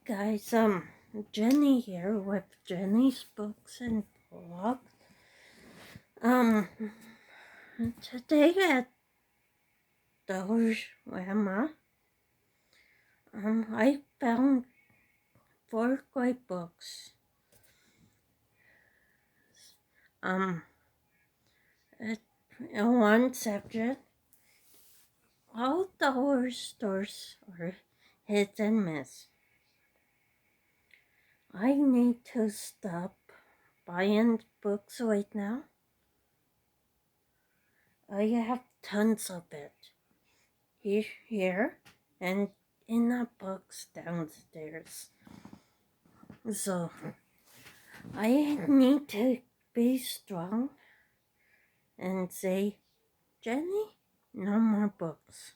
Guys, Jenny here with Jenny's Books and Blog. Um, Today at Dollarama, I found four great books. Um, it, in one subject, all dollar stores are hit and miss. I need to stop buying books right now. I have tons of it. Here and in a box downstairs. So I need to be strong and say, Jenny, no more books.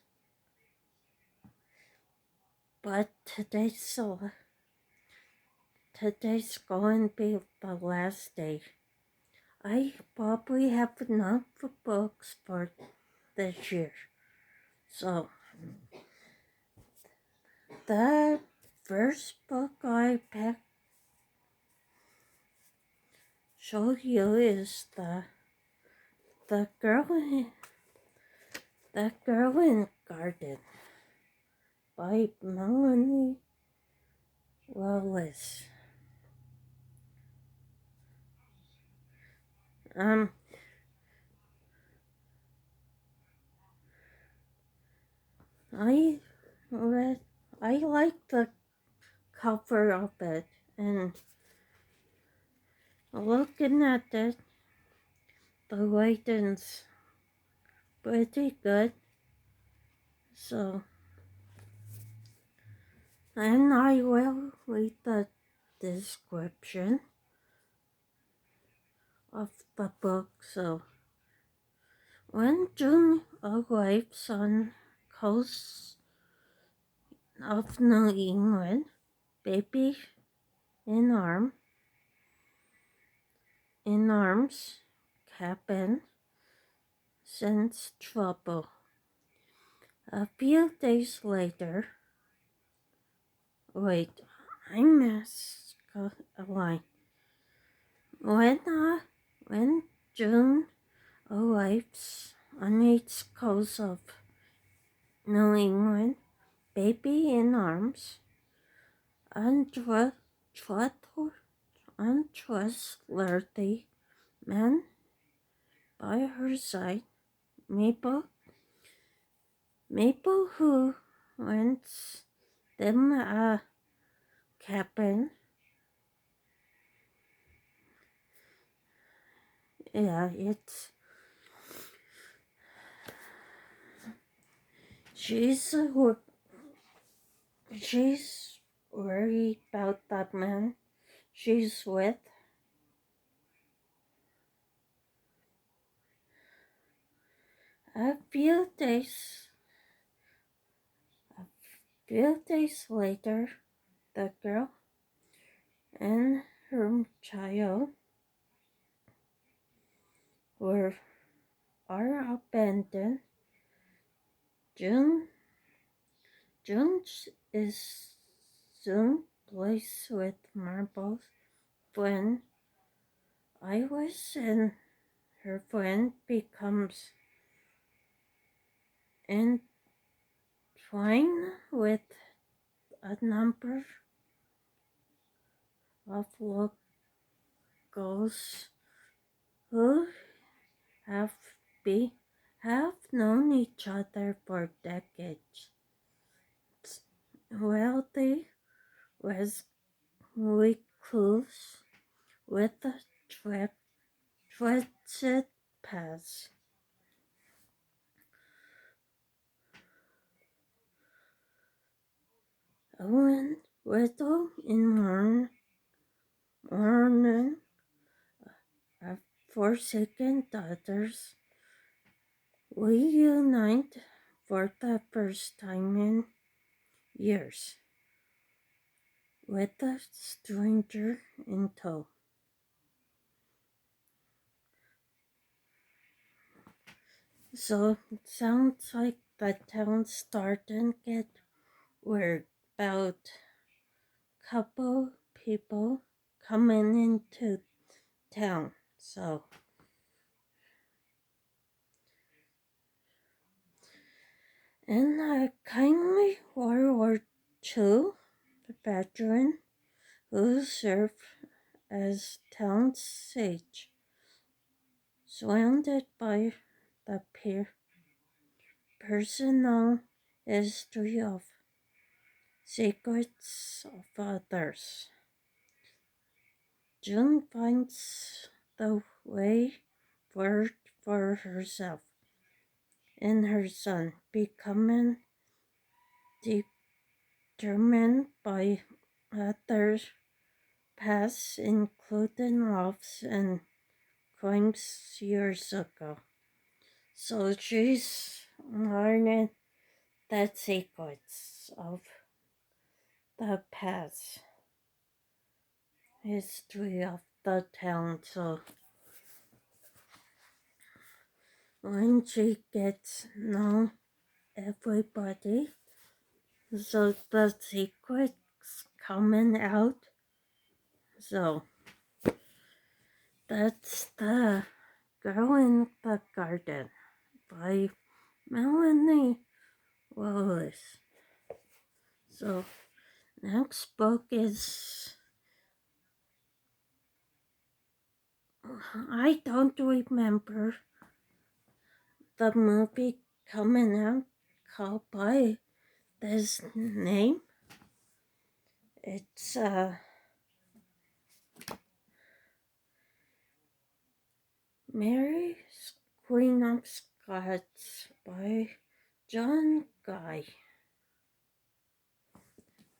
But today's going to be the last day. I probably have enough books for this year. So the first book I picked show you is the girl in Garden by Melanie Wallace. Um, I read, I like the cover of it, and looking at it, the writing's pretty good. So, and I will read the description of the book. So, when June arrives on coast of New England, baby in arms, cabin, sense trouble. A few days later, wait, I missed a line. When June arrives on the east coast of New England, baby in arms, untrustworthy man by her side, Mabel who rents them a cabin. Yeah, she's she's worried about that man she's with. A few days later, the girl and her child were are abandoned. June June is soon placed with Marble's friend Iris, and her friend becomes entwined with a number of locals who have be have known each other for decades. Wealthy was recluse with a treacherous past. Owen widow in mourning of forsaken daughters reunite for the first time in years with a stranger in tow. So it sounds like the town's starting to get weird about couple people coming into town. So, in a kindly World War II veteran who served as town sage, surrounded by the personal history of secrets of others, June finds the way forward for herself and her son, becoming determined by others' past, including loves and crimes years ago. So she's learning the secrets of the past history of the town. So when she gets know everybody, so the secrets coming out. So that's the Girl in the Garden by Melanie Wallace. So next book is, I don't remember the movie coming out called by this name. It's Mary Queen of Scots by John Guy.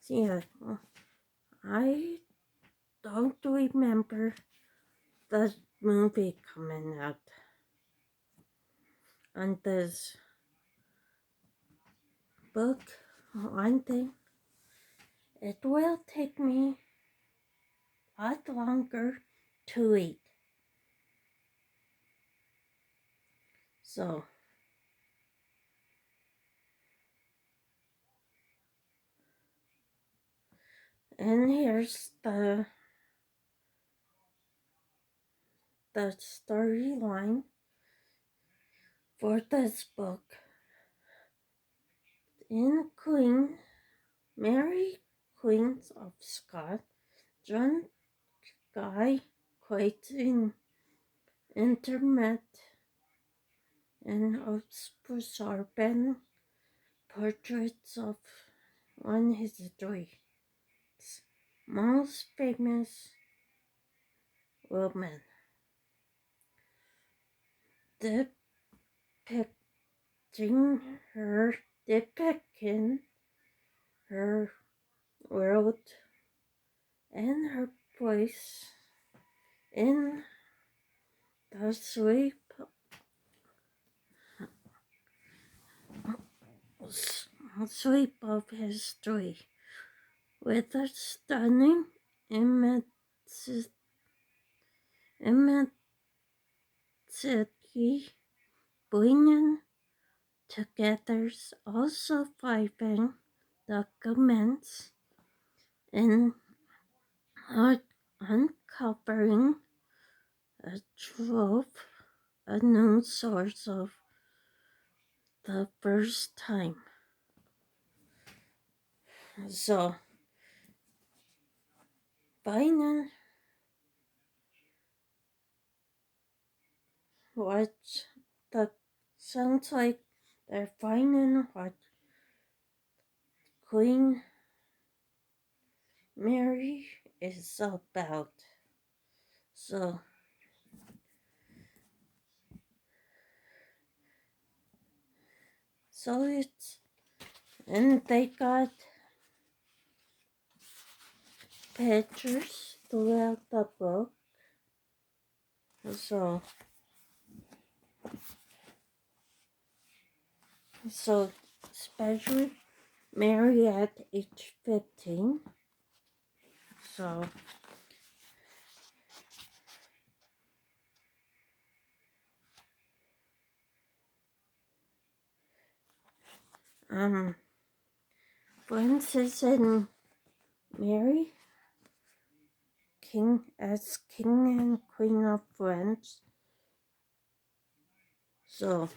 Yeah, I don't remember the movie coming out on this book. One thing, it will take me a lot longer to read. So, and here's the storyline for this book. In Queen Mary, Queen of Scots, John Guy creates an intimate and absorbing portraits of one history's most famous women, depicting depicting her world and her place in the sweep of history, with a stunning immensity, bringing together all surviving documents and uncovering a trove, a new source of the first time. So, finding what the sounds like they're finding what Queen Mary is about. So, it's, and they got pictures throughout the book. So, especially Mary at age 15. So, Francis and Mary, king and queen of France. So,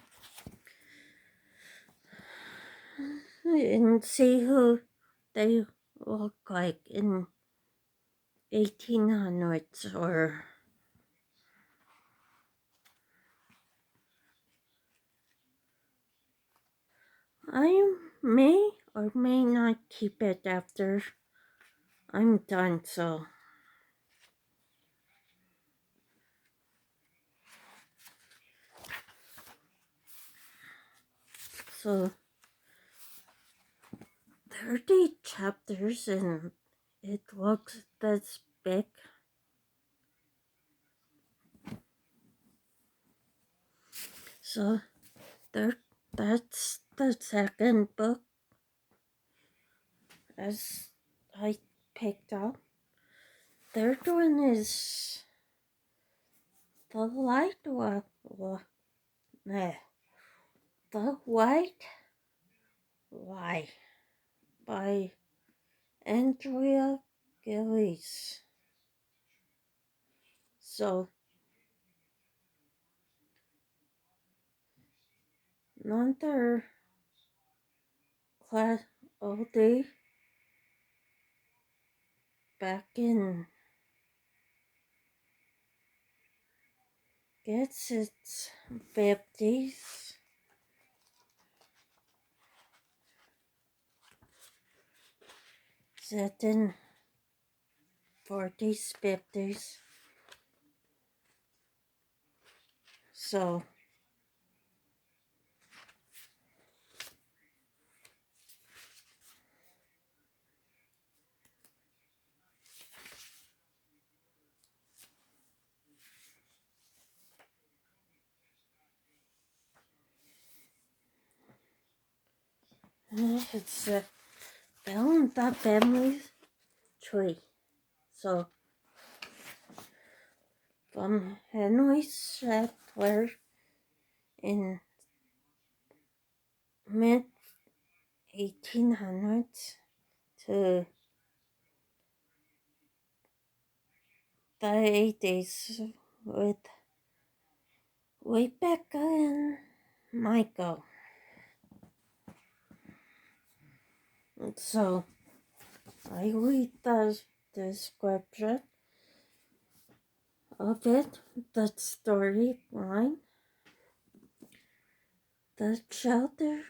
and see who they look like in 1800s, or I may or may not keep it after I'm done. So 30 chapters, and it looks this big. So there, that's the second book as I picked up. Third one is The Light The White Lie by Andrea Gillies. So another class oldie back in gets its 50s. Set in 40s, 50s. So it's a the family tree. So from Henry Sattler in mid 1800s to the 80s with Rebecca and Michael. So I read the description of it, the storyline. The shelter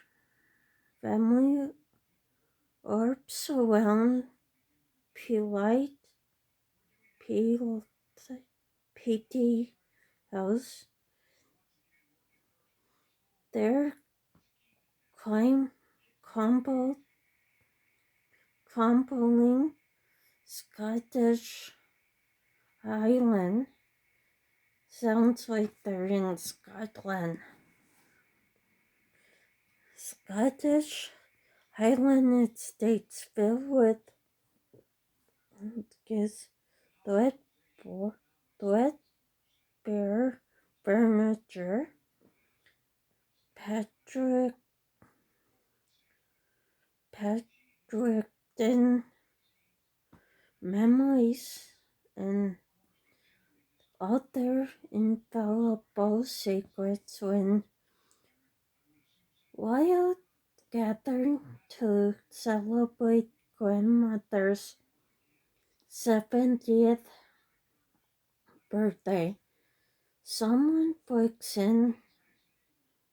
family orbs around Polite PT house. Their climb combo crumbling Scottish Highland sounds like they're in Scotland. Scottish Highland estates filled with threadbare furniture, Patrick Patricton memories, and other infallible secrets when while gathering to celebrate grandmother's 70th birthday. Someone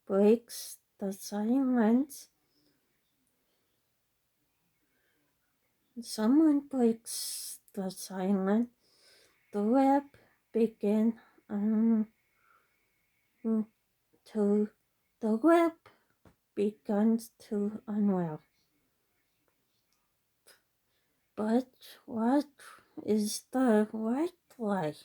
breaks the silence. Someone breaks the silence. The web begin to the web begins to unravel. But what is the white lie?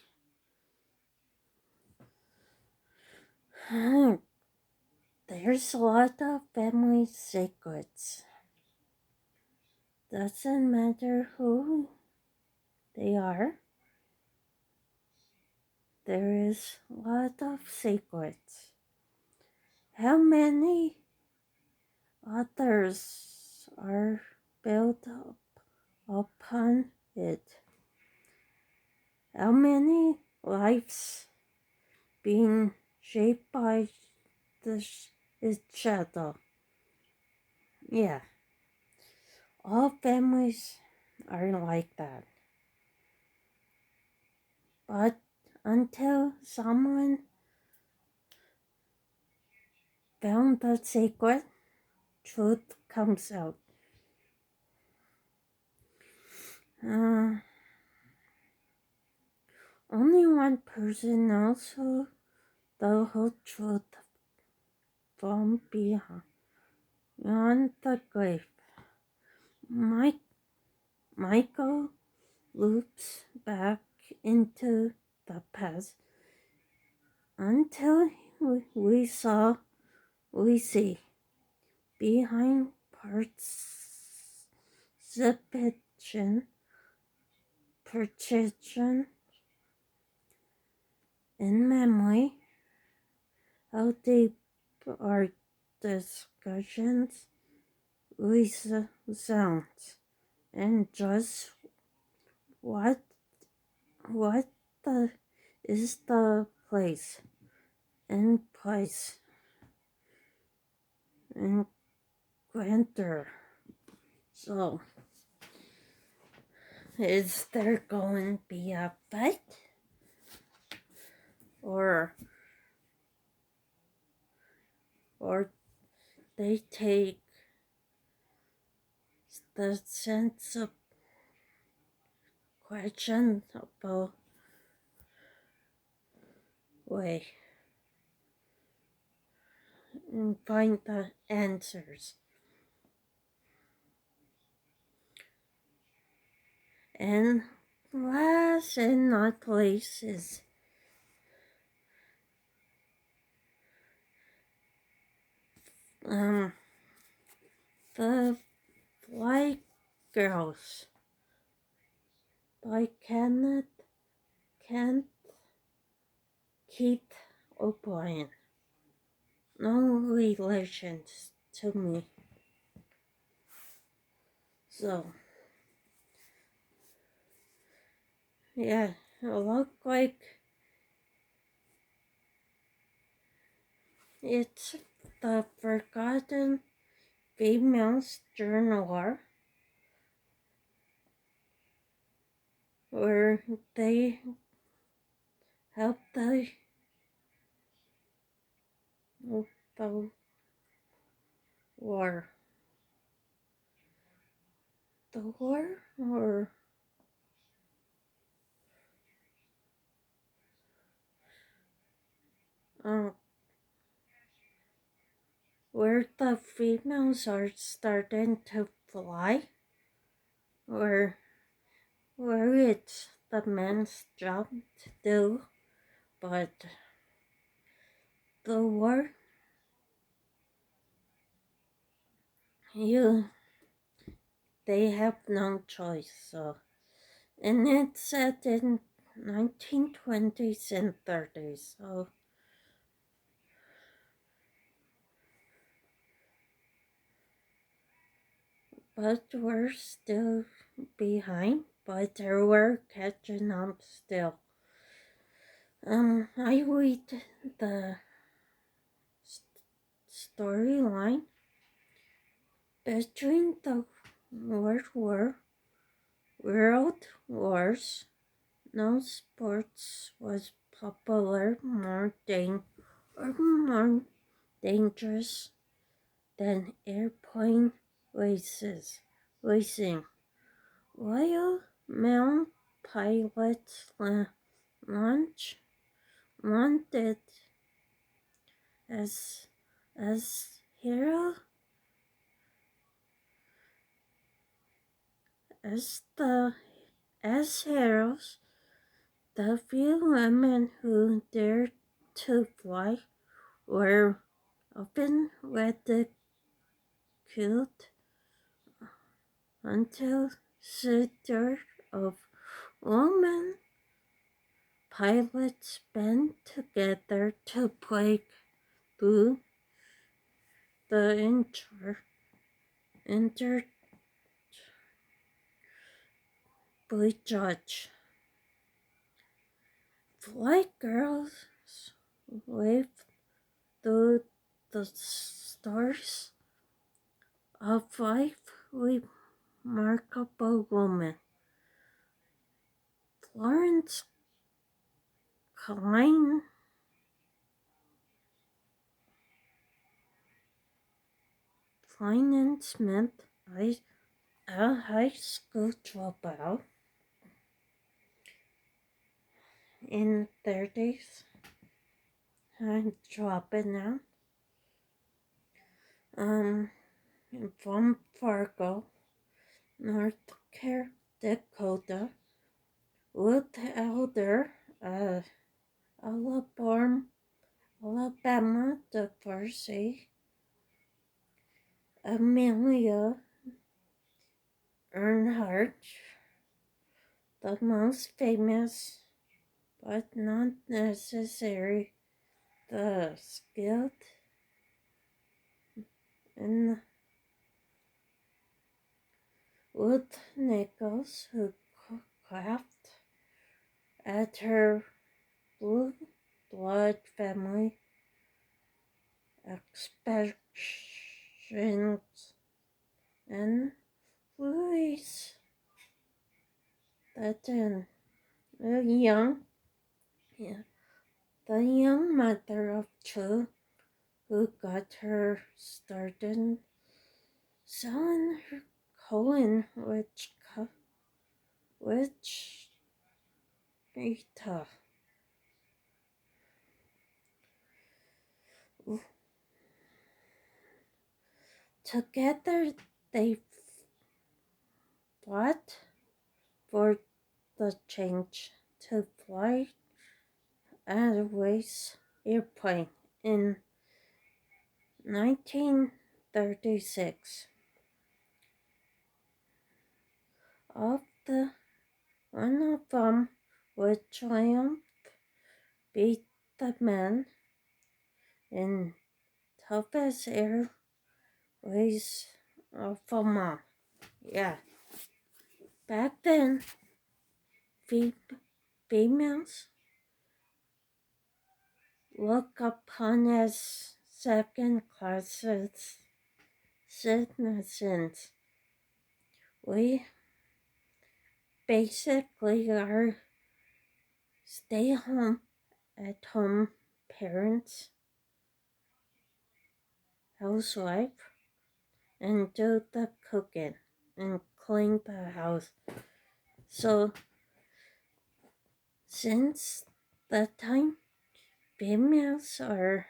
There's a lot of family secrets. Doesn't matter who they are. There is a lot of secrets. How many authors are built up upon it. How many lives being shaped by its shadow? Yeah, all families are like that. But until someone found the secret, truth comes out. Uh, Only one person knows the whole truth from beyond the grave. Michael loops back into the past until we see behind perception in memory. How deep are discussions resound, and just what what the is the place and grandeur. So is there going to be a fight, or or they take the sense of questionable way and find the answers? And last and not least is the Fly Girls by Kent Keith O'Brien. No relations to me. So, yeah, it looked like it's the Forgotten Females Journal, where they help the war. The war? Or uh, where the females are starting to fly? Or where it's the men's job to do, but the war, you, they have no choice. So, and it's set in 1920s and 30s. So, but we're still behind, but we're catching up still. I read the storyline between the world wars. No sports was popular more dangerous than airplane racing. While male pilots launch wanted as as hero as heroes, the few women who dared to fly were often ridiculed until centuries of women pilots band together to break through the prejudge. Fly girls wave through the stars. A five remarkable woman. Florence Klein and Smith, a high school dropout in 30s and dropping out. From Fargo, North Dakota, with elder, Alabama divorcee, Amelia Earnhardt, the most famous but not necessary, the skilled and Wood Nichols, who clapped at her blue blood family expressions, and Louise Dutton, the young, the young mother of two, who got her started selling her colon, which Rita. Together they fought for the change to fly Airways airplane in 1936. Of the one of them would triumph, beat the man in toughest airways of them all. Yeah, back then, females looked upon as second-class citizens. We basically are at home parents, housewife, and do the cooking and clean the house. So since that time, females are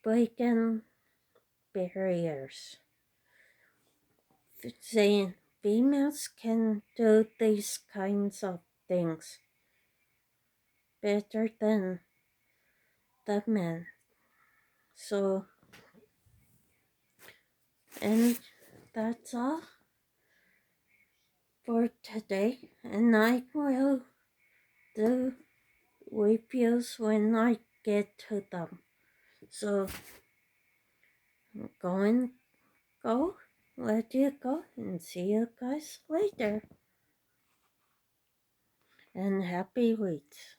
breaking barriers, saying females can do these kinds of things better than the men. So, and that's all for today, and I will do reviews when I get to them. So, go, let you go, and see you guys later. And happy weeks.